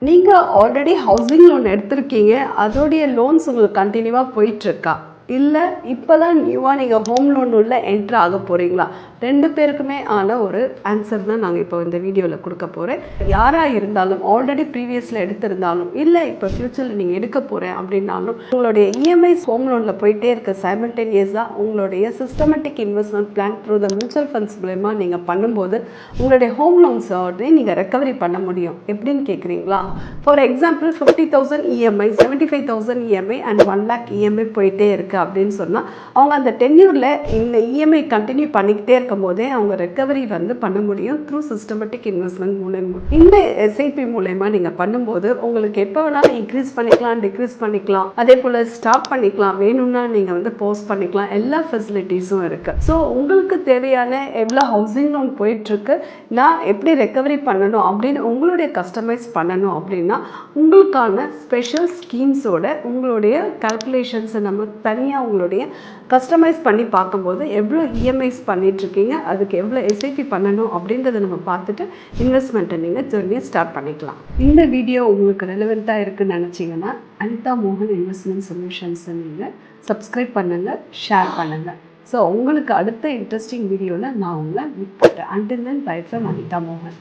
நீங்க already housing loan எடுத்திருக்கீங்க. அதோடைய லோன்ஸ் உங்களுக்கு கன்டினியூவா போயிட்டுருக்கா? இல்ல இப்பதான் நியூவா நீங்க ஹோம் லோன் உள்ள என்டர் ஆக போறீங்களா? 2 பேருக்குமே ஆன ஒரு ஆன்சர் தான் நாங்க இப்போ இந்த வீடியோல குடுக்க போறேன். யாரா இருந்தாலும் ஆல்ரெடி ப்ரீவியஸ்ல எடுத்திருந்தாலும், இல்ல இப்போ ஃபியூச்சர்ல நீங்க எடுக்க போறேன் அப்படின்னாலும், உங்களுடைய இஎம்ஐஸ் ஹோம் லோன்ல போயிட்டே இருக்க சைமல்டேனியஸா உங்களுடைய systematic investment plan through the mutual funds மூலமா நீங்க பண்ணும்போது, உங்களுடைய ஹோம் லோன்ஸ வந்து நீங்க ரெக்கவரி பண்ண முடியும். எப்படின்னு கேட்குறீங்களா? For example 50,000 EMI, 75,000 EMI and 1 lakh EMI போயிட்டே இருக்கு அப்படின்னு சொன்னால், அவங்க அந்த டென்யூரில் இந்த இஎம்ஐ கண்டினியூ பண்ணிக்கிட்டே இருக்கும் போதே அவங்க ரெக்கவரி வந்து பண்ண முடியும் த்ரூ சிஸ்டமேட்டிக் இன்வெஸ்ட்மெண்ட் மூலமா. இந்த எஸ்ஐபி மூலயமா நீங்கள் பண்ணும்போது உங்களுக்கு எப்போ வேணாலும் இன்க்ரீஸ் பண்ணிக்கலாம், டிக்ரீஸ் பண்ணிக்கலாம், அதே போல் ஸ்டாப் பண்ணிக்கலாம், வேணும்னா நீங்கள் வந்து போஸ்ட் பண்ணிக்கலாம், எல்லா ஃபெசிலிட்டிஸும் இருக்குது. ஸோ உங்களுக்கு தேவையான எவ்வளோ ஹவுசிங் லோன் போயிட்டுருக்கு, நான் எப்படி ரெக்கவரி பண்ணணும் அப்படின்னு உங்களுடைய கஸ்டமைஸ் பண்ணணும் அப்படின்னா, உங்களுக்கான ஸ்பெஷல் ஸ்கீம்ஸோட உங்களுடைய கால்குலேஷன்ஸை நம்ம தனியாக உங்களுடைய கஸ்டமைஸ் பண்ணி பார்க்கும்போது எவ்வளோ இஎம்ஐஸ் பண்ணிகிட்ருக்கீங்க, அதுக்கு எவ்வளோ எஸ்ஐபி பண்ணணும் அப்படின்றத நம்ம பார்த்துட்டு இன்வெஸ்ட்மெண்ட்டை நீங்கள் ஜர்னியை ஸ்டார்ட் பண்ணிக்கலாம். இந்த வீடியோ உங்களுக்கு ரெலவெண்ட்டாக இருக்குதுன்னு நினச்சிங்கன்னா அனிதா மோகன் இன்வெஸ்ட்மெண்ட் சொல்யூஷன்ஸை நீங்கள் சப்ஸ்கிரைப் பண்ணுங்கள், ஷேர் பண்ணுங்கள். ஸோ உங்களுக்கு அடுத்த இன்ட்ரெஸ்டிங் வீடியோவில் நான் உங்களை மீட் பண்ணுறேன். Until then bye from Anita மோகன்.